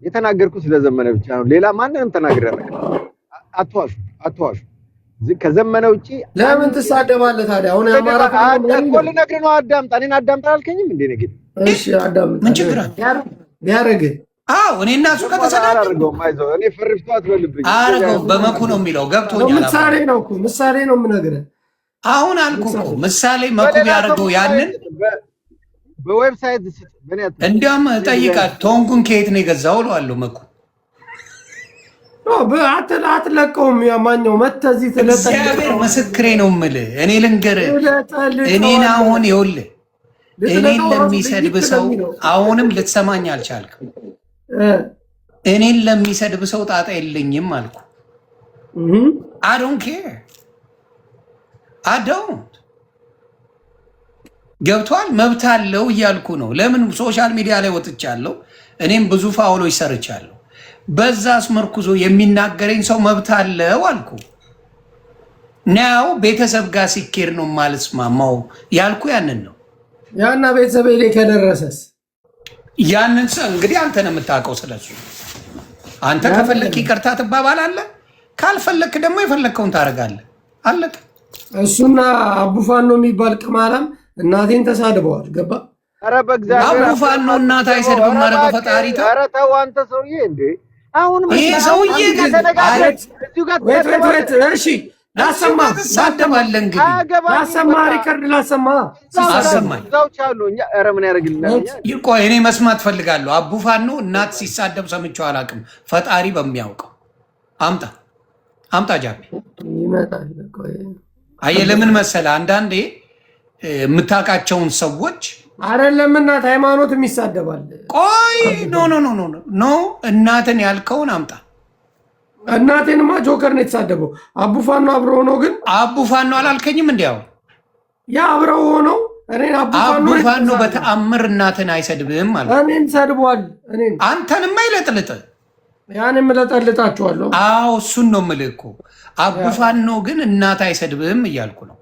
የተናገርኩት ስለዘመነ ብቻ ነው። ሌላ ማንንም ተናግሬ አላውቅም። አትዋሹ። ከዘመነ ውጪ ለምን ትሳደባለህ ታዲያ? አሁን ያማራ እኮ ልነግርህ ነው። አዳምጣ። እኔን አዳምጣ አልከኝም እንዴ? ነግድ እሺ፣ አዳምጣ። ምን ችግር አለ? ቢያረግ እኔ እና እሱ አላደርገውም። አይዞህ፣ እኔ ፈርፍቶ አትበልብኝ። አረገው በመኩ ነው የሚለው ገብቶኛል። ምሳሌ ነው እኮ ምሳሌ ነው የምነግርህ። አሁን አልኩህ እኮ ምሳሌ መኩ ቢያደርገው ያንን በዌብሳይት እንዲያውም ጠይቃት ቶንጉን ከየት ነው የገዛው እለዋለሁ። መኩ አትለቀውም። ያማኛው መተዚህ እግዚአብሔር ምስክሬ ነው የምልህ። እኔ ልንገርህ፣ እኔን አሁን ይኸውልህ፣ እኔን ለሚሰድብ ሰው አሁንም ልትሰማኝ አልቻልክም። እኔን ለሚሰድብ ሰው ጣጣ የለኝም አልኩ። I don't care. I don't. ገብቷል። መብት አለው እያልኩ ነው። ለምን ሶሻል ሚዲያ ላይ ወጥቻለሁ። እኔም ብዙ ፋውሎች ሰርቻለሁ። በዛ አስመርኩዞ የሚናገረኝ ሰው መብት አለው አልኩ። ናው ቤተሰብ ጋር ሲኬድ ነው ማልስማማው ያልኩ ያንን ነው። ያና ቤተሰብ ላይ ከደረሰስ ያንን ሰው እንግዲህ አንተ ነው የምታውቀው ስለሱ። አንተ ከፈለክ ይቅርታ ትባባላለህ፣ ካልፈለክ ደግሞ የፈለከውን ታደርጋለህ። አለቀ። እሱና አቡፋኖ የሚባል ቅማላም እናቴን ተሳድበዋል። ገባ? ኧረ በእግዚአብሔር አቡፋኖ እናት አይሰድብም። ኧረ በፈጣሪ ተው። ኧረ ተው አንተ ሰውዬ እንዴ! አሁን ይሄ ሰውዬ እሺ ላሰማ ትሳደባለህ። እንግዲህ ላሰማ ሪከርድ ላሰማ አሰማኝ። ኧረ ምን ያደርግልኛል? ቆይ እኔ መስማት ፈልጋለሁ። አቡፋኖ እናት ሲሳደብ ሰምቼው አላውቅም። ፈጣሪ በሚያውቀው አምጣ ጃፒ ይመጣል። አየህ ለምን መሰለህ አንዳንዴ የምታውቃቸውን ሰዎች አይደለም እናት ሃይማኖትም ይሳደባል። ቆይ ኖ እናትን ያልከውን አምጣ። እናቴንማ ጆከር ነው የተሳደበው። አቡፋኖ አብረው ሆነው ግን አቡፋኖ አላልከኝም? እንዲያው ያ አብረው ሆነው እኔን አቡፋኖ በተአምር እናትን አይሰድብም ማለት እኔን ሰድቧል። እኔን አንተንማ ይለጥልጥ ያንም ለጠልጣችኋለሁ። አዎ እሱን ነው የምልህ እኮ አቡፋኖ ግን እናት አይሰድብም እያልኩ ነው።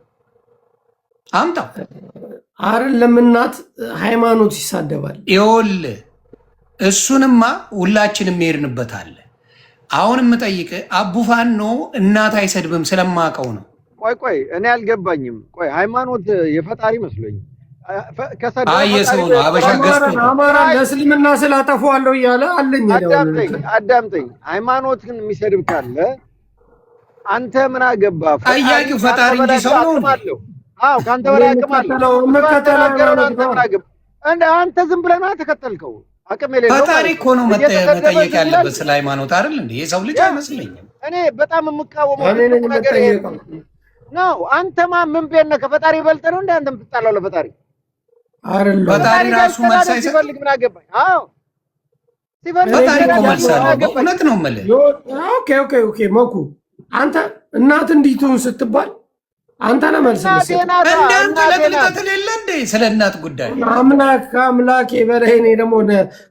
አምጣ። አይደለም እናት ሃይማኖት ይሳደባል። ይኸውልህ እሱንማ ሁላችንም እንሄድንበታለን። አሁን የምጠይቅህ አቡፋኖ እናት አይሰድብም ስለማውቀው ነው። ቆይ እኔ አልገባኝም። ቆይ ሃይማኖት የፈጣሪ መስሎኝ የሰው ነው። አበሻ ገዝቶ አማራ ለእስልምና ስላጠፋዋለሁ እያለ አለኝ። አዳምጠኝ። ሃይማኖትን የሚሰድብ ካለ አንተ ምን አገባ? ጠያቂው ፈጣሪ እንጂ ሰው ነው። አዎ ከአንተ በላይ አቅም አለው። አንተ ዝም ብለህ ነው ተከተልከው። አቅም የሌለው ፈጣሪ እኮ ነው መጠየቅ ያለበት ስለ ሃይማኖት አይደል እንዴ? የሰው ልጅ አይመስለኝም። እኔ በጣም የምቃወመው ነገር ነው። አንተማ ምን ቤት ነህ? ከፈጣሪ በልጠህ ነው እንደ አንተ የምትጣላው ለፈጣሪ አይደለም። ፈጣሪ ራሱ መልስ አይሰጥም። ምን አገባኝ? አዎ ፈጣሪ እኮ መልስ አለው። እውነት ነው የምልህ። ኦኬ መኩ አንተ እናት እንዲቱን ስትባል አንተ ነህ መልስ እንዳንተ ለጥልቀት የለ እንዴ? ስለ እናት ጉዳይ ከአምላኬ በላይ እኔ ደግሞ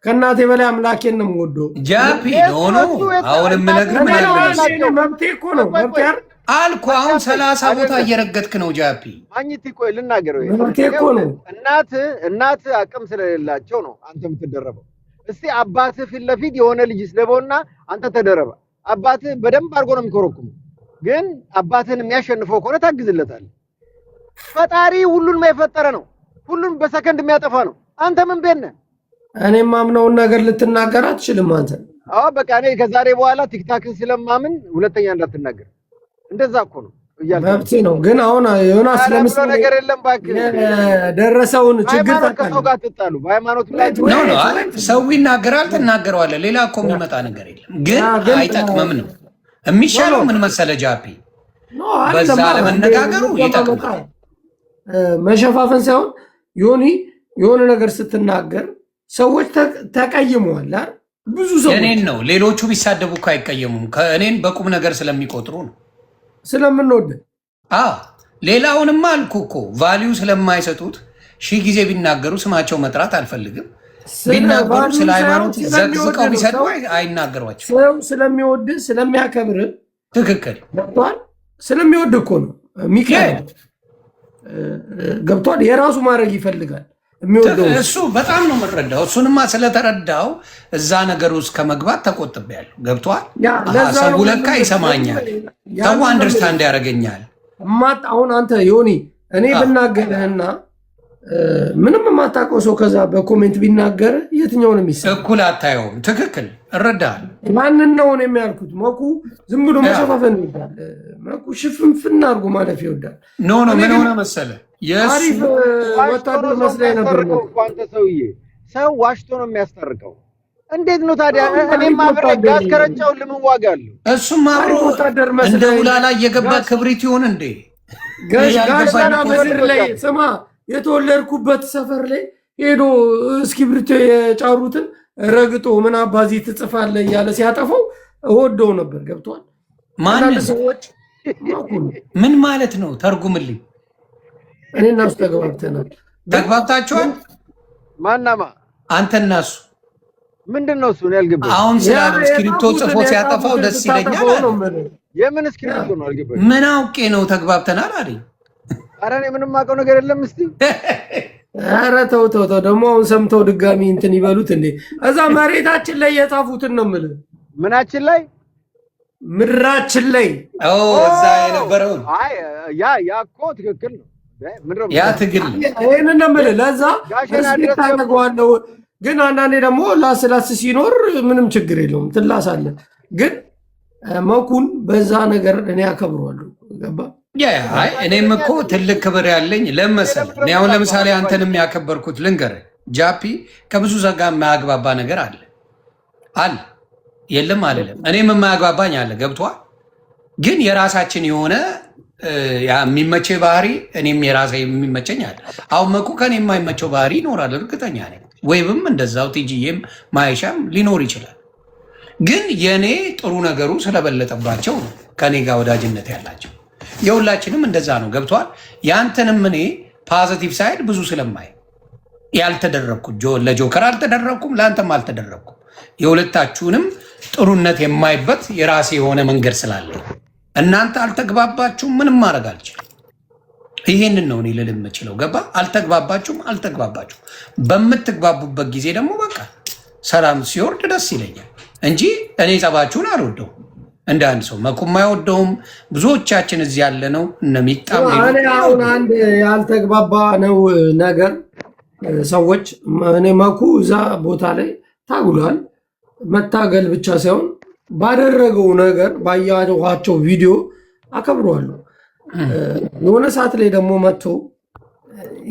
ከእናቴ በላይ አምላኬን ነው የምወደው። ጃፒ ሆኖ አሁን የምነግርህ መብቴ እኮ ነው። መብቴ አልኩ። አሁን 30 ቦታ እየረገጥክ ነው ጃፒ። ማግኘት ቆይ ልናገረው። መብቴ እኮ ነው። እናት አቅም ስለሌላቸው ነው አንተ የምትደረበው። እስቲ አባትህ ፊት ለፊት የሆነ ልጅ ስለበውና አንተ ተደረበ። አባትህ በደንብ አድርጎ ነው የሚኮረኩመው። ግን አባትህን የሚያሸንፈው ከሆነ ታግዝለታለህ። ፈጣሪ ሁሉንም የፈጠረ ነው። ሁሉን በሰከንድ የሚያጠፋ ነው። አንተ ምን ቤት ነህ? እኔ ማምነውን ነገር ልትናገር አትችልም አንተ። አዎ በቃ እኔ ከዛሬ በኋላ ቲክታክን ስለማምን ሁለተኛ እንዳትናገር። እንደዛ እኮ ነው መብቴ ነው። ግን አሁን ዮናስ ለምሳሌ ነገር የለም እባክህ ደረሰውን ችግር ከሰው ጋር ትጣሉ። በሃይማኖት ላይ ሰው ይናገራል፣ ትናገረዋለህ። ሌላ እኮ የሚመጣ ነገር የለም። ግን አይጠቅምም ነው የሚሻለው። ምን መሰለ ጃፒ፣ በዛ ለመነጋገሩ ይጠቅማል። መሸፋፈን ሳይሆን የሆነ ነገር ስትናገር ሰዎች ተቀይመዋል። ብዙ ሰዎች እኔን ነው። ሌሎቹ ቢሳደቡ እኮ አይቀየሙም። ከእኔን በቁም ነገር ስለሚቆጥሩ ነው፣ ስለምንወድ። ሌላውንማ አልኩ እኮ ቫሊዩ ስለማይሰጡት ሺህ ጊዜ ቢናገሩ ስማቸው መጥራት አልፈልግም። ቢናገሩ ስለ ሃይማኖት ዘቅዝቀው ቢሰድቡ አይናገሯቸው። ሰው ስለሚወድ ስለሚያከብር፣ ትክክል ገብቷል። ስለሚወድ እኮ ነው ሚካኤል ገብቷል። የራሱ ማድረግ ይፈልጋል። የሚወደው እሱ በጣም ነው የምረዳው። እሱንማ ስለተረዳው እዛ ነገር ውስጥ ከመግባት ተቆጥቤያለሁ። ገብቷል። ሰው ለካ ይሰማኛል፣ ሰው አንደርስታንድ ያደርገኛል። አሁን አንተ ዮኒ እኔ ብናገርህና ምንም የማታውቀው ሰው ከዛ በኮሜንት ቢናገር የትኛውንም ይሰማል። እኩል አታየውም። ትክክል፣ እረዳለሁ። ማንን ነው እኔ የሚያልኩት? መኩ ዝም ብሎ መሸፋፈን ይወዳል። መኩ ሽፍንፍና አድርጎ ማለፍ ይወዳል። ኖ ምን ሆነ መሰለህ፣ አሪፍ ወታደር መስለኝ ነበር። አንተ ሰውዬ ሰው ዋሽቶ ነው የሚያስታርቀው። እንዴት ነው ታዲያ? እኔም አብሬ ጋዝ ከረጫው ለምን ዋጋ አለው? እሱም አብሮ እንደ ውላላ እየገባ ክብሪት ይሆን እንዴ? ጋሻና ምድር ላይ ስማ፣ የተወለድኩበት ሰፈር ላይ ሄዶ እስክሪብቶ የጫሩትን ረግጦ ምን አባዚ ትጽፋለህ እያለ ሲያጠፋው እወደው ነበር። ገብቷል። ማን ሰዎች ምን ማለት ነው? ተርጉምልኝ። እኔና እሱ ተግባብተናል። ተግባብታችኋል? ማናማ? አንተና እሱ ምንድን ነው እሱ? ያልገባኝ አሁን ስላለ እስክሪብቶ ጽፎ ሲያጠፋው ደስ ይለኛል። የምን እስክሪብቶ ነው? አልገባኝ። ምን አውቄ ነው ተግባብተናል አይደል? ኧረ እኔ ምንም አውቀው ነገር የለም። እስቲ ኧረ ተው ደግሞ አሁን ሰምተው ድጋሚ እንትን ይበሉት እንዴ? እዛ መሬታችን ላይ የጻፉትን ነው የምልህ። ምናችን ላይ? ምድራችን ላይ እዛ የነበረውን ያ እኮ ትክክል ነው። ያ ትግል ይሄንን ነው የምልህ። ለዛ ታደርገዋለሁ። ግን አንዳንዴ ደግሞ ላስላስ ሲኖር ምንም ችግር የለውም፣ ትላሳለህ። ግን መኩን በዛ ነገር እኔ አከብረዋለሁ። ገባ? እኔም እኮ ትልቅ ክብር ያለኝ ለመሰል እኔ አሁን ለምሳሌ አንተን የሚያከበርኩት ልንገርህ፣ ጃፒ ከብዙ ዘጋ የማያግባባ ነገር አለ የለም አይደለም። እኔም የማያግባባኝ አለ። ገብቷል። ግን የራሳችን የሆነ የሚመቼ ባህሪ እኔም የራሴ የሚመቸኝ አለ። አሁን መኩ ከኔ የማይመቸው ባህሪ ይኖራል፣ እርግጠኛ ነኝ። ወይም እንደዛው ቲጂዬም ማይሻም ሊኖር ይችላል። ግን የኔ ጥሩ ነገሩ ስለበለጠባቸው ነው ከኔ ጋር ወዳጅነት ያላቸው። የሁላችንም እንደዛ ነው። ገብቷል። ያንተንም እኔ ፖዚቲቭ ሳይድ ብዙ ስለማይ ያልተደረግኩት ለጆከር አልተደረግኩም፣ ለአንተም አልተደረግኩም። የሁለታችሁንም ጥሩነት የማይበት የራሴ የሆነ መንገድ ስላለኝ እናንተ አልተግባባችሁም፣ ምንም ማድረግ አልችልም። ይሄንን ነው እኔ ልል የምችለው። ገባ? አልተግባባችሁም። በምትግባቡበት ጊዜ ደግሞ በቃ ሰላም ሲወርድ ደስ ይለኛል እንጂ እኔ ጸባችሁን አልወደውም። እንደ አንድ ሰው መኩም አይወደውም። ብዙዎቻችን እዚህ ያለ ነው እነሚጣም አሁን አንድ ያልተግባባ ነው ነገር ሰዎች እኔ መኩ እዛ ቦታ ላይ ታግሏል። መታገል ብቻ ሳይሆን ባደረገው ነገር ባያቸው ቪዲዮ አከብረዋለሁ። የሆነ ሰዓት ላይ ደግሞ መጥቶ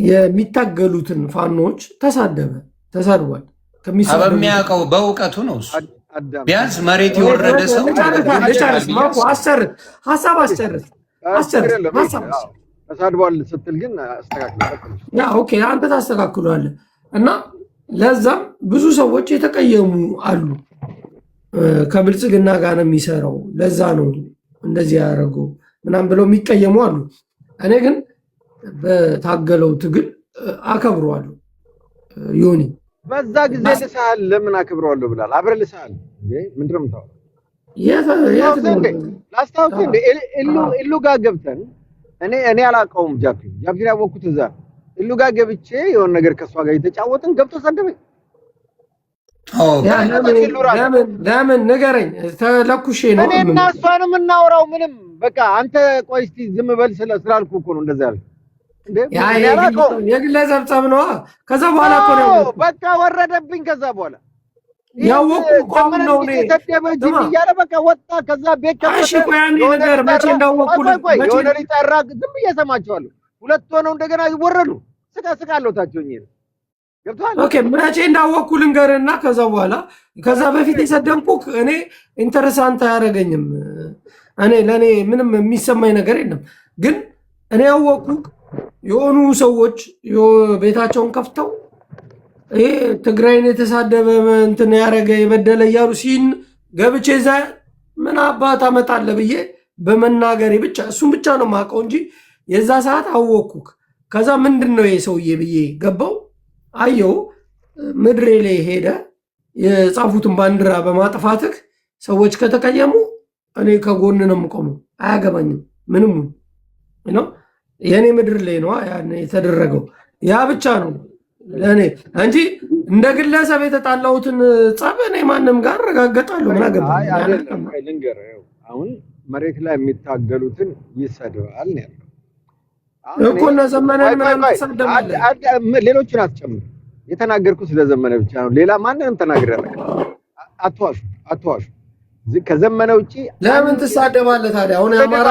የሚታገሉትን ፋኖች ተሳድቧል። በሚያውቀው በእውቀቱ ነው እሱ። ቢያንስ መሬት የወረደ ሰው ሀሳብ አስጨርስ። ተሳድቧል ስትል ግን አስተካክል። አንተ ታስተካክሏለህ። እና ለዛም ብዙ ሰዎች የተቀየሙ አሉ። ከብልጽግና ጋር ነው የሚሰራው፣ ለዛ ነው እንደዚህ ያደረገው ምናምን ብለው የሚቀየሙ አሉ። እኔ ግን በታገለው ትግል አከብረዋለሁ። ዮኒ በዛ ጊዜ ልሳል ለምን አከብረዋለሁ ብላል። አብረ ልሳል ምንድን ነው የምታወራው? ላስታውስ እንደ ኢሉ ጋር ገብተን እኔ አላውቀውም። ጃፒን ያወቅኩት እዛ ኢሉ ጋር ገብቼ የሆነ ነገር ከእሷ ጋር የተጫወትን ገብቶ ሰደበኝ። ለምን ንገረኝ። ተለኩሼ ነው እኔ እና እሷ ነው የምናወራው። ምንም በቃ አንተ ቆይ እስኪ ዝም በል ስላልኩ እኮ ነው እንደዛ ያልኩት። የግለሰብ ጸብ ነዋ። ከዛ በኋላ እኮ ነው በቃ ወረደብኝ። ከዛ በኋላ ያወቁ ቆም ነው እኔ ተደበጅኝ እያለ በቃ ወጣ። ከዛ ቤት እሺ ቆይ አንዴ ነገር መቼ እንዳወቁ የሆነ ሊጠራ ዝም ብዬ እሰማቸዋለሁ። ሁለት ሆነው እንደገና ይወረዱ። ስቃለሁ ታቸውኝ ኦኬ መቼ እንዳወቅኩ ልንገርና ከዛ በፊት የሰደምኩህ እኔ ኢንተረሳንት አያደርገኝም። ለእኔ ምንም የሚሰማኝ ነገር የለም። ግን እኔ ያወቅኩህ የሆኑ ሰዎች ቤታቸውን ከፍተው ይሄ ትግራይን የተሳደበ እንትን ያደረገ የበደለ እያሉ ገብቼ እዛ ምን አባት አመጣለህ ብዬ በመናገሬ ብቻ እሱም ብቻ ነው የማውቀው እንጂ የዛ ሰዓት አወቅኩህ። ከዛ ምንድን ነው የሰውዬ ብዬ ገባው አየው። ምድሬ ላይ ሄደ የጻፉትን ባንዲራ በማጥፋትህ ሰዎች ከተቀየሙ እኔ ከጎን ነው የምቆመው። አያገባኝም ምንም ነው። የኔ ምድር ላይ ነው ያን የተደረገው። ያ ብቻ ነው ለኔ እንጂ እንደ ግለሰብ የተጣላሁትን ጸብ እኔ ማንም ጋር አረጋግጣለሁ። ምን አገባኝ? አይ አይደለም፣ ልንገርህ፣ አሁን መሬት ላይ የሚታገሉትን ይሰድባል ነው ያለው እኮ። እነ ዘመነን ምናምን ተሳደባለ። ሌሎችን አትጨምር። የተናገርኩት ስለዘመነ ብቻ ነው። ሌላ ማንንም ተናግሬያለሁ። አትዋሹ። ከዘመነ ውጪ ለምን ትሳደባለህ ታዲያ? አሁን አማራ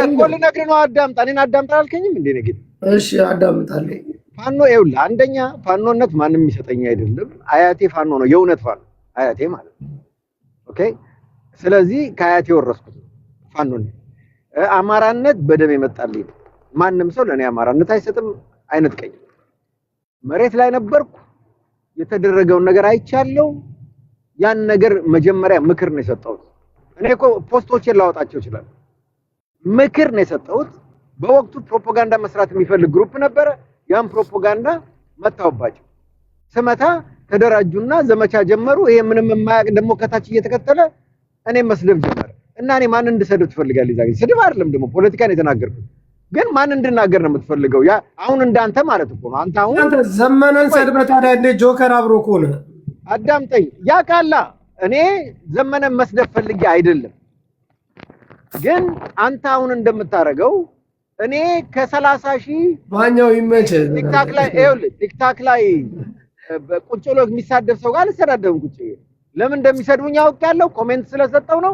እኮ ልነግርህ ነው። አዳምጣ። እኔን አዳምጣ አልከኝም እንዴ? ነግድ እሺ፣ አዳምጣለሁ። ፋኖ ይኸውልህ፣ አንደኛ ፋኖነት ማንም የሚሰጠኝ አይደለም። አያቴ ፋኖ ነው፣ የእውነት ፋኖ አያቴ ማለት ነው። ኦኬ። ስለዚህ ከአያቴ ወረስኩት ፋኖነት። አማራነት በደም የመጣልኝ ነው። ማንም ሰው ለኔ አማራነት አይሰጥም፣ አይነጥቀኝም። መሬት ላይ ነበርኩ፣ የተደረገውን ነገር አይቻለሁ። ያን ነገር መጀመሪያ ምክር ነው የሰጠሁት። እኔ እኮ ፖስቶችን ላወጣቸው ይችላል። ምክር ነው የሰጠሁት። በወቅቱ ፕሮፓጋንዳ መስራት የሚፈልግ ግሩፕ ነበረ። ያን ፕሮፓጋንዳ መታወባቸው። ስመታ ተደራጁና ዘመቻ ጀመሩ። ይሄ ምንም የማያውቅ ደግሞ ከታች እየተከተለ እኔ መስደብ ጀመረ እና እኔ ማን እንድሰድብ ትፈልጋለህ? ይዛኝ ስድብ አይደለም ደግሞ ፖለቲካን የተናገርኩት፣ ግን ማን እንድናገር ነው የምትፈልገው? ያ አሁን እንዳንተ ማለት እኮ ነው። አንተ ዘመነን ሰድበህ ታዲያ እንደ ጆከር አብሮ ከሆነ አዳምጠኝ። ያ ካላ እኔ ዘመነን መስደብ ፈልጌ አይደለም፣ ግን አንተ አሁን እንደምታረገው እኔ ከ30,000 ባኛው ይመች ቲክታክ ላይ ይኸውልህ፣ ቲክታክ ላይ ቁጭ ብሎ የሚሳደብ ሰው ጋር አልሰዳደብም። ቁጭ ለምን እንደሚሰድቡኝ አውቄያለሁ። ኮሜንት ስለሰጠው ነው፣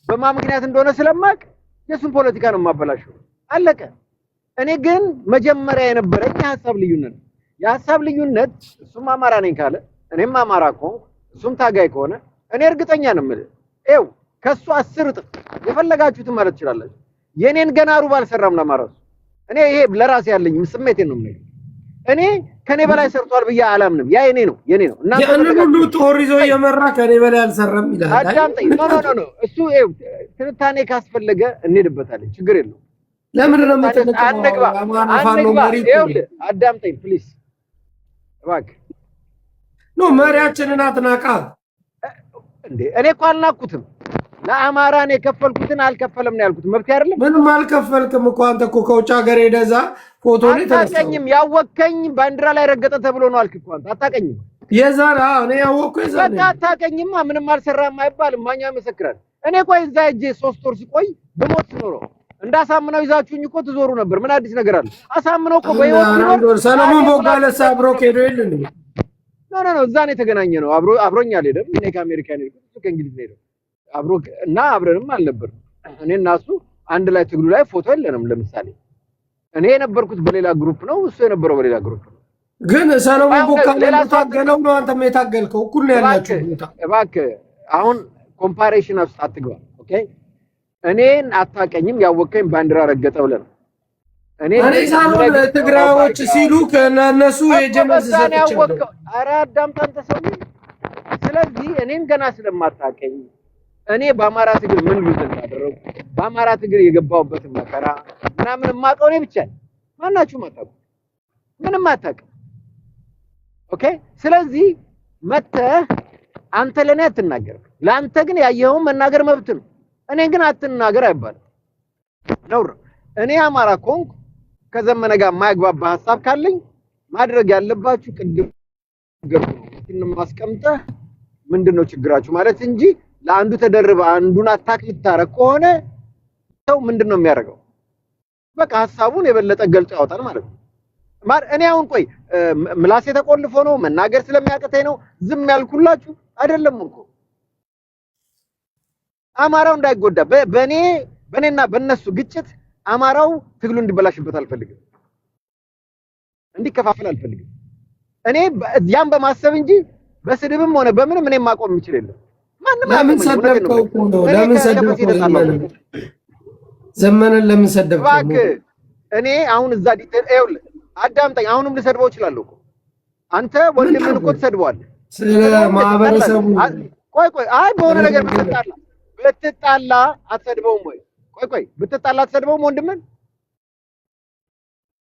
በማ ምክንያት እንደሆነ ስለማቅ የሱን ፖለቲካ ነው የማበላሸው። አለቀ። እኔ ግን መጀመሪያ የነበረኝ የሀሳብ ልዩነት ነው። የሀሳብ ልዩነት እሱም አማራ ነኝ ካለ እኔም አማራ ከሆንኩ እሱም ታጋይ ከሆነ እኔ እርግጠኛ ነው የምልህ፣ ይኸው ከሱ 10 እጥፍ የፈለጋችሁትን ማለት ትችላላችሁ። የኔን ገና ሩብ አልሰራም ለማራሱ። እኔ ይሄ ለራሴ ያለኝ ስሜቴን ነው የምነግርህ። እኔ ከኔ በላይ ሰርቷል ብዬ አላምንም። ያ የኔ ነው እና ያንን ሁሉ ጦር ይዞ የመራ ከኔ በላይ አልሰራም ይላል። አዳምጠኝ። ኖ እሱ ትንታኔ ካስፈለገ እንሄድበታለን፣ ችግር የለውም። ለምን ነው የምትነቀው? አንግባ። ይኸውልህ አዳምጠኝ ፕሊዝ እባክህ። ኖ መሪያችንን አትናቃ እንዴ! እኔ እኮ አልናኩትም። ለአማራን የከፈልኩትን አልከፈለም ነው ያልኩት። መብት አይደለም? ምንም አልከፈልክም እኮ አንተ እኮ ከውጭ ሀገር ሄደዛ ፎቶ ነው ተነሳው። አታቀኝም። ያወከኝ ባንዲራ ላይ ረገጠ ተብሎ ነው አልክ እኮ አንተ። አታቀኝም። የዛራ እኔ ያወኩ የዛራ በቃ አታቀኝማ። ምንም አልሰራም አይባልም። ማኛ መሰክራል። እኔ ቆይ እዛ ሂጅ 3 ወር ሲቆይ ብሞት ኖሮ እንዳሳምነው ይዛችሁኝ እኮ ትዞሩ ነበር። ምን አዲስ ነገር አለ? አሳምነው እኮ በህይወት ነው። ሰለሞን ቦጋለ ሳብሮ ሄዶ የለን ኖ እዛ ነው የተገናኘ ነው። አብሮኝ አልሄደም። እኔ ከአሜሪካ ነው የሄድኩት፣ እሱ ከእንግሊዝ ነው የሄደው። አብሮ እና አብረንም አልነበርም። እኔ እና እሱ አንድ ላይ ትግሉ ላይ ፎቶ የለንም። ለምሳሌ እኔ የነበርኩት በሌላ ግሩፕ ነው፣ እሱ የነበረው በሌላ ግሩፕ ነው። ግን ሰለሞን ቦጋለ ታገለው ነው፣ አንተም የታገልከው እኩል ነው ያላችሁ ቦታ። እባክህ አሁን ኮምፓሬሽን ውስጥ አትግባ። ኦኬ እኔን አታቀኝም። ያወቀኝ ባንዲራ ረገጠ ብለህ ነው። እኔ ሳይሆን ትግራዮች ሲሉ ከነሱ የጀመስ ዘጠኝ ኧረ አዳምጥ አንተ ሰው። ስለዚህ እኔን ገና ስለማታቀኝ እኔ በአማራ ትግል ምን ሉዝ እንዳደረኩ በአማራ ትግል የገባሁበትን መከራ ምናምን የማውቀው እኔ ብቻ ነኝ። ማናችሁም አታውቁም፣ ምንም አታውቅም። ኦኬ ስለዚህ መተህ አንተ ለኔ አትናገርም። ለአንተ ግን ያየኸውን መናገር መብት ነው። እኔ ግን አትናገር አይባልም ነውር። እኔ አማራ ኮንኩ ከዘመነ ጋር የማያግባባ ሐሳብ ካለኝ ማድረግ ያለባችሁ ቅድም ገርኩን ማስቀምጠህ ምንድነው ችግራችሁ ማለት እንጂ ለአንዱ ተደርበ አንዱን አታክ ልታረግ ከሆነ ሰው ምንድነው የሚያደርገው? በቃ ሐሳቡን የበለጠ ገልጾ ያወጣል ማለት ነው። እኔ አሁን ቆይ ምላሴ ተቆልፎ ነው መናገር ስለሚያቀተኝ ነው ዝም ያልኩላችሁ አይደለም እኮ። አማራው እንዳይጎዳ በእኔና በእነሱ ግጭት አማራው ትግሉ እንዲበላሽበት አልፈልግም፣ እንዲከፋፈል አልፈልግም። እኔ ያን በማሰብ እንጂ በስድብም ሆነ በምንም እኔ ማቆም የሚችል የለም። ለምን ሰደብከው እኮ ነው? ለምን ሰደብከው? ዘመነን ለምን ሰደብከው? እባክህ እኔ አሁን እዛ ዲቴል ይኸውልህ፣ አዳምጠኝ። አሁንም ልሰድበው እችላለሁ እኮ አንተ ወንድምህን እኮ ትሰድበዋለህ ስለ ማህበረሰቡ። ቆይ አይ በሆነ ነገር ብትጣላ አትሰድበውም ወይ? ቆይ ብትጣላ አትሰድበውም ወንድምህን?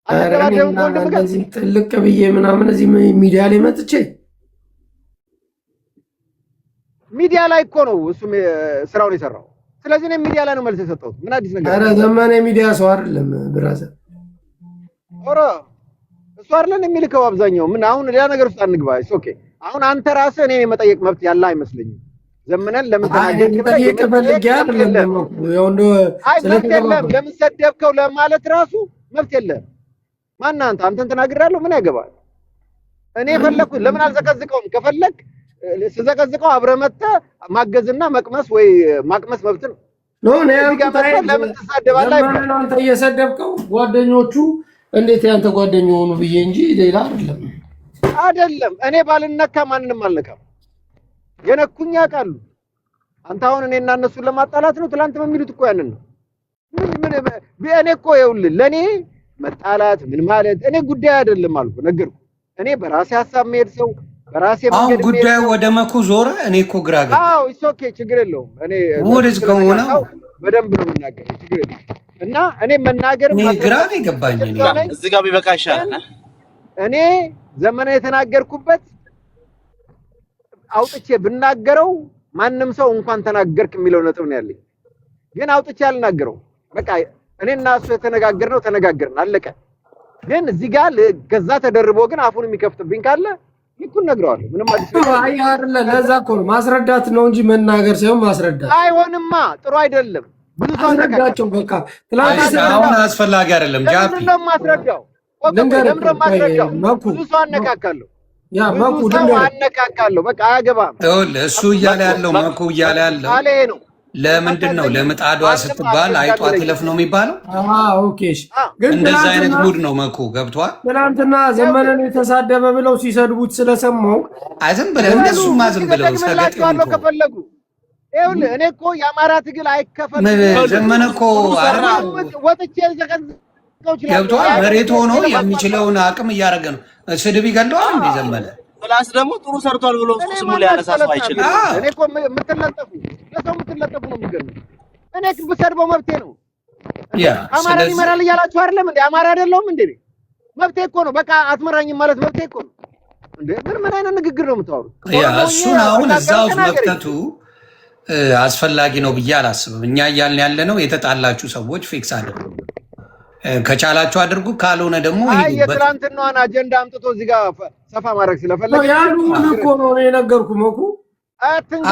አትደባደብም ወንድምህ ጋር? እንደዚህ ጥልቅ ብዬ ምናምን እዚህ ሚዲያ ላይ መጥቼ ሚዲያ ላይ እኮ ነው እሱም ስራውን የሰራው። ስለዚህ እኔ ሚዲያ ላይ ነው መልስ የሰጠሁት። ምን አዲስ ነገር? ኧረ ዘመነ ሚዲያ ሰው አይደለም ብራዘር። ኦሮ እሱ አይደለም የሚልከው አብዛኛው። ምን አሁን ሌላ ነገር ውስጥ አንግባ። ኦኬ አሁን አንተ ራስህ እኔን የመጠየቅ መብት ያለ አይመስለኝም። ዘመነን ለምን ተናገርክ? ለምን ሰደብከው ለማለት ራሱ መብት የለም። ማን አንተ? አንተን ተናግሬያለሁ ምን ያገባል? እኔ ፈለኩት ለምን አልዘቀዝቀውም? ከፈለክ ስዘቀዝቀው አብረህ መተህ ማገዝና መቅመስ ወይ ማቅመስ መብት ነው። ለምን ትሳደባለህ? አንተ እየሰደብከው ጓደኞቹ እንዴት ያንተ ጓደኛ ሆኑ ብዬ እንጂ ሌላ አይደለም። እኔ ባልነካ ማንንም አልነካም። የነኩኝ ያውቃሉ። አንተ አሁን እኔና እነሱን ለማጣላት ነው። ትላንት የሚሉት እኮ ያንን ነው። ምን እኔ እኮ ይኸውልህ ለኔ መጣላት ምን ማለት እኔ ጉዳይ አይደለም አልኩ ነገርኩ። እኔ በራሴ ሀሳብ መሄድ ሰው በራሴ መንገድ አሁን ጉዳዩ ወደ መኩ ዞረ። እኔ እኮ ግራ ገባ። አዎ ኢትስ ኦኬ ችግር የለውም። እኔ ወደዚህ ከሆነ በደንብ ነው የምናገረው ችግር የለውም። እና እኔ መናገር ግራ ነው የገባኝ። እዚህ ጋር ቢበቃ ይሻላል። እኔ ዘመነ የተናገርኩበት አውጥቼ ብናገረው ማንም ሰው እንኳን ተናገርክ የሚለው ነጥብ ነው ያለኝ። ግን አውጥቼ አልናገረው። በቃ እኔና እሱ የተነጋገርነው ተነጋገርን አለቀ። ግን እዚህ ጋር ገዛ ተደርቦ ግን አፉን የሚከፍትብኝ ካለ ልኩን ነግረዋለሁ። ምንም አዲስ አይ አይደለ ለዛ እኮ ማስረዳት ነው እንጂ መናገር ሳይሆን ማስረዳት አይሆንማ። ጥሩ አይደለም። ብዙ ሰው አስረዳቸው በቃ አሁን አስፈላጊ አይደለም። ጃፒ ለምን ማስረዳው? ለምን ማስረዳው? ብዙ ሰው አነካካለሁ። ያ መኩ አነካካለሁ። በቃ አያገባም። እሱ እያለ ያለው መኩ እያለ ያለው አለ ነው። ለምንድን ነው ለምጣዷ ስትባል አይጧ ትለፍ ነው የሚባለው? ኦኬ ግን እንደዛ አይነት ሙድ ነው መኩ ገብቷል። ትናንትና ዘመነን የተሳደበ ብለው ሲሰድቡት ስለሰማው ዝም ብለው እነሱማ ዝም ብለው ሰገጤው ከፈለጉ ይኸውልህ እኔ እኮ የአማራ ትግል አይከፈልም። ዘመነ እኮ ወጥቼ ዘቀዝቀው ይችላል ገብቷል። መሬት ሆኖ የሚችለውን አቅም እያደረገ ነው። ስድብ ይገለዋል እንዴ ዘመነ? ፕላስ ደግሞ ጥሩ ሰርቷል ብሎ ስሙ ላይ ያነሳሳው አይችልም። እኔ እኮ የምትለጠፉ ለሰው የምትለጠፉ ነው የሚገርመው። እኔ ብሰድበው መብቴ ነው። አማራ ይመራል እያላችሁ አይደለም እንዴ? አማራ አይደለሁም እንዴ? መብቴ እኮ ነው። በቃ አትመራኝም ማለት መብቴ እኮ ነው እንዴ? ምን አይነት ንግግር ነው የምታወሩት? እሱን አሁን እዛ ውስጥ መክተቱ አስፈላጊ ነው ብዬ አላስብም። እኛ እያልን ያለ ነው የተጣላችሁ ሰዎች ፊክስ አድርጉ፣ ከቻላችሁ አድርጉ፣ ካልሆነ ደግሞ ይሄ የትላንትናዋን አጀንዳ አምጥቶ እዚህ ጋር ሰፋ ማድረግ ስለፈለገ ያሉን እኮ ነው የነገርኩህ። መኩ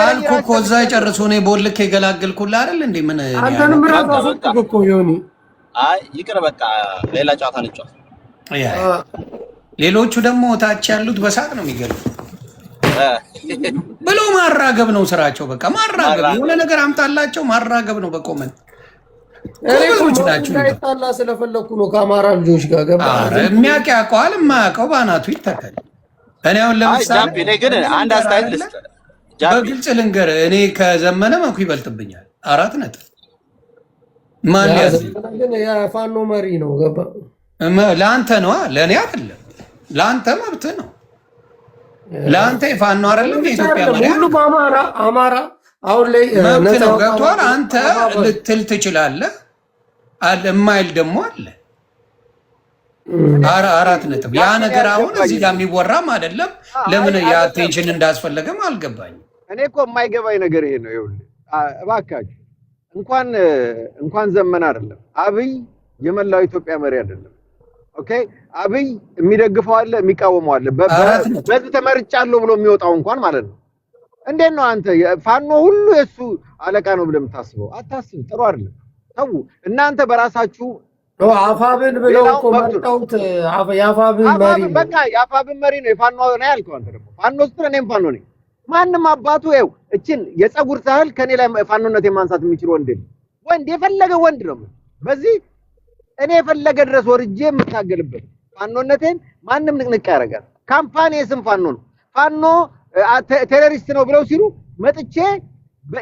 አልኩ እኮ እዛ የጨርሶ ነው ቦልክ የገላገልኩልህ አይደል እንዴ? ምን አንተንም ራሱ አስወጥቶ እኮ ዮኒ አይ ይቅር በቃ ሌላ ጨዋታ እንጫወት። ሌሎቹ ደግሞ ታች ያሉት በሳቅ ነው የሚገሉት ብሎ ማራገብ ነው ስራቸው። በቃ ማራገብ፣ የሆነ ነገር አምጣላቸው ማራገብ ነው በኮመንት እኔዎች ናቸው። ታላ ስለፈለኩ ነው ከአማራ ልጆች ጋር ገባ። የሚያውቅ ያውቀዋል፣ የማያውቀው ባናቱ ይተካል። እኔ አሁን ለምሳሌ እኔ ግን አንድ አስተያየት ልስጥ፣ በግልጽ ልንገርህ፣ እኔ ከዘመነ መኩ ይበልጥብኛል 4 ነጥብ። ማን ያዝ ግን የፋኖ መሪ ነው ገባ። ለአንተ ነዋ ለእኔ አይደለም። ለአንተ መብት ነው። ለአንተ የፋኖ አይደለም የኢትዮጵያ መሪ ሁሉ አማራ አሁን ላይ መብት ነው ገብቷል። አንተ ልትል ትችላለህ፣ የማይል ደግሞ አለ። 4 ነጥብ ያ ነገር አሁን እዚህ ጋር የሚወራም አይደለም። ለምን የአቴንሽን እንዳስፈለገም አልገባኝም። እኔ እኮ የማይገባኝ ነገር ይሄ ነው። ይኸውልህ እባካችሁ እንኳን ዘመን አይደለም አብይ የመላው ኢትዮጵያ መሪ አይደለም። ኦኬ አብይ የሚደግፈው አለ፣ የሚቃወመው አለ። በዚህ ተመርጫለሁ ብሎ የሚወጣው እንኳን ማለት ነው። እንዴት ነው አንተ ፋኖ ሁሉ የሱ አለቃ ነው ብለህ የምታስበው? አታስብ፣ ጥሩ አይደለም። ተው እናንተ በራሳችሁ አፋብን ብለው እኮ መጣውት። የአፋብን መሪ በቃ የአፋብን መሪ ነው የፋኖ ነው ያልከው አንተ። ደግሞ ፋኖ ስትል እኔም ፋኖ ነኝ። ማንም አባቱ ይኸው እችን የፀጉር ሳህል ከኔ ላይ ፋኖነት የማንሳት የሚችል ወንድ የፈለገ ወንድ ነው። በዚህ እኔ የፈለገ ድረስ ወርጄ የምታገልበት ፋኖነቴን ማንም ንቅንቅ ያደርጋል። ካምፓኒ ስም ፋኖ ነው። ፋኖ ቴሮሪስት ነው ብለው ሲሉ መጥቼ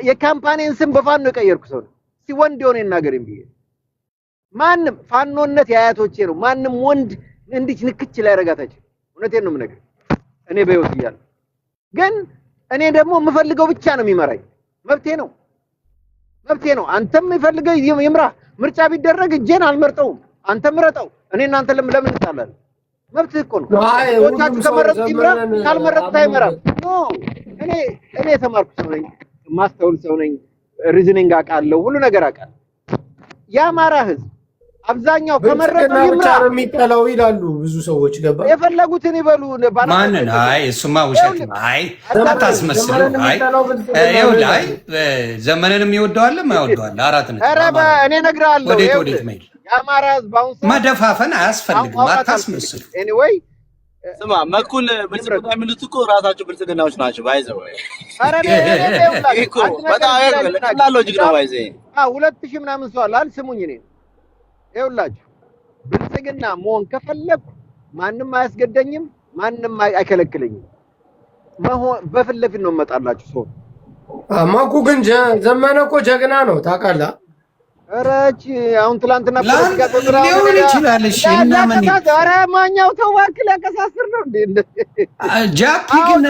የካምፓኒን ስም በፋኖ የቀየርኩ ሰው ነው። እስቲ ወንድ የሆነ ይናገር እንዴ? ማንም ፋኖነት የአያቶቼ ነው። ማንም ወንድ እንዲህ ንክች ላይ ያረጋታች። እውነቴን ነው የምነግርህ። እኔ በህይወት እያለሁ ግን እኔ ደግሞ የምፈልገው ብቻ ነው የሚመራኝ። መብቴ ነው። አንተም የፈልገው ይምራ። ምርጫ ቢደረግ እጄን አልመርጠውም። አንተ ምረጠው። እኔ እናንተ ለምን እንጣላለን? መብትህ እኮ ነው። ወጣችሁ ከመረጥ ይምራ፣ ካልመረጥ አይመራም። ኖ እኔ የተማርኩ ሰው ነኝ፣ ማስተውል ሰው ነኝ። ሪዝኒንግ አውቃለሁ፣ ሁሉ ነገር አውቃለሁ። የአማራ ህዝብ አብዛኛው ከመረጡ ብቻ ነው የሚጠላው ይላሉ ብዙ ሰዎች። ገባ የፈለጉትን ይበሉ። ማንን? አይ እሱማ ውሸት ነው። አይ አታስመስሉ። አይ ዘመነንም ይወደዋል የማይወደዋል አራት ነው። ኧረ እኔ እነግርሃለሁ። ወዴት መሄድ? የአማራ ህዝብ አሁን መደፋፈን አያስፈልግም። አታስመስሉ። ኤኒዌይ ስማ መኩል ብልጽግና የሚሉት እኮ ራሳቸው ብልጽግናዎች ናቸው። ባይዘው ኧረ እኮ በጣም ቀላል ሎጂክ ነው። ባይዘ 2000 ምናምን ሰው አለ። ስሙኝ እኔ ይኸውላችሁ ብልጽግና መሆን ከፈለኩ ማንም አያስገደኝም፣ ማንም አይከለክለኝም። በፊት ለፊት ነው እመጣላችሁ። ሰው ማኩ ግን ዘመነ እኮ ጀግና ነው ታውቃለህ። እረች አሁን ትላንትና ፖለቲካ ተዝራ ሊሆን ይችላል። እሺ እና ምን ኧረ ማኛው ተዋክል ያከሳስር ነው እንዴ? ጃፒ ግን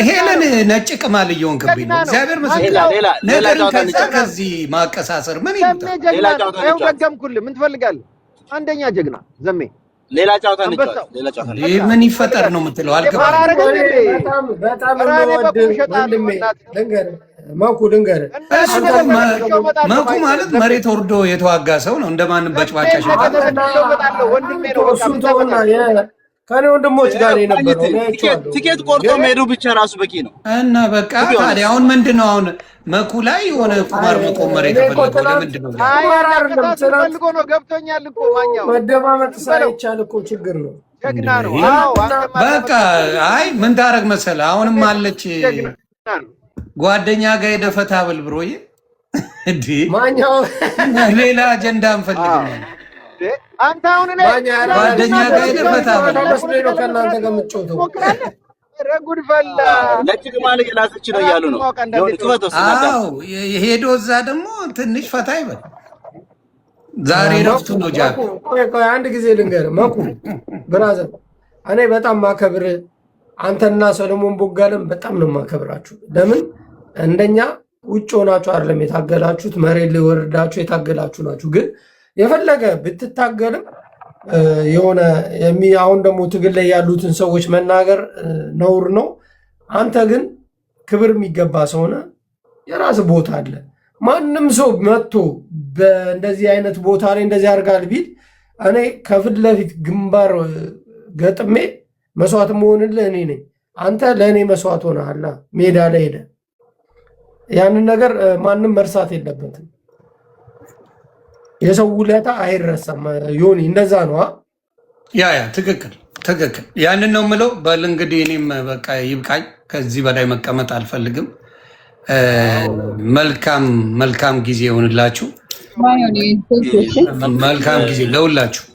ሄለን ነጭ ቅማል እየሆንክብኝ ነው። እግዚአብሔር ይመስገን። ነገርን ከዚህ ማቀሳሰር ምን ይሉታል? ሌላ ጫውታ ነው። ደገምኩልህ። ምን ትፈልጋለህ? አንደኛ ጀግና ዘሜ ሌላ ጫውታ ነው። ሌላ ጫውታ ነው። ምን ይፈጠር ነው የምትለው? አልገባም። በጣም መኩ ልንገርህ፣ መኩ ማለት መሬት ወርዶ የተዋጋ ሰው ነው። እንደማንም በጭባጫ ከኔ ወንድሞች ጋር የነበረው ቲኬት ቆርጦ መሄዱ ብቻ ራሱ በቂ ነው። እና በቃ ታዲያ አሁን ምንድን ነው አሁን መኩ ላይ የሆነ ቁማር መቆመር የተፈለገው ለምንድን ነው? ፈልጎ ነው። ገብቶኛል እኮ ማኛው መደማመጥ ሳይቻል እኮ ችግር ነው። ጀግና ነው። በቃ አይ ምን ታረግ መሰለህ አሁንም አለች ጓደኛ ጋር የደፈታ ብል ብሮዬ እንዴ ማኛው ሌላ አጀንዳ እንፈልግም። አንተ አሁን እኔ ጓደኛ ጋር የደፈታ ብል መስሎኝ ነው ከእናንተ ጋር የምትጮተው። ረጉድ ፈላ ነጭ ቅማል የላሰች ነው እያሉ ነው። አዎ ሄዶ እዛ ደግሞ ትንሽ ፈታ ይበል። ዛሬ ረፍቱ ነው። ጃክ ቆይ አንድ ጊዜ ልንገርህ መኩ ብራዘር፣ እኔ በጣም ማከብር አንተና ሰለሞን ቦጋለም በጣም ነው ማከብራችሁ። ለምን እንደኛ ውጭ ሆናችሁ አይደለም የታገላችሁት፣ መሬት ላይ ወርዳችሁ የታገላችሁ ናችሁ። ግን የፈለገ ብትታገልም የሆነ አሁን ደግሞ ትግል ላይ ያሉትን ሰዎች መናገር ነውር ነው። አንተ ግን ክብር የሚገባ ሰው ነህ። የራስ ቦታ አለ። ማንም ሰው መጥቶ በእንደዚህ አይነት ቦታ ላይ እንደዚህ አድርጋል ቢል እኔ ከፊት ለፊት ግንባር ገጥሜ መስዋዕት መሆንልህ እኔ ነኝ። አንተ ለእኔ መስዋዕት ሆነሃል ሜዳ ላይ ሄደ። ያንን ነገር ማንም መርሳት የለበትም። የሰው ውለታ አይረሳም። ዮኒ እንደዛ ነው። ያ ትክክል። ያንን ነው የምለው። በል እንግዲህ እኔም በቃ ይብቃኝ። ከዚህ በላይ መቀመጥ አልፈልግም። መልካም ጊዜ ይሆንላችሁ። መልካም ጊዜ ለሁላችሁ።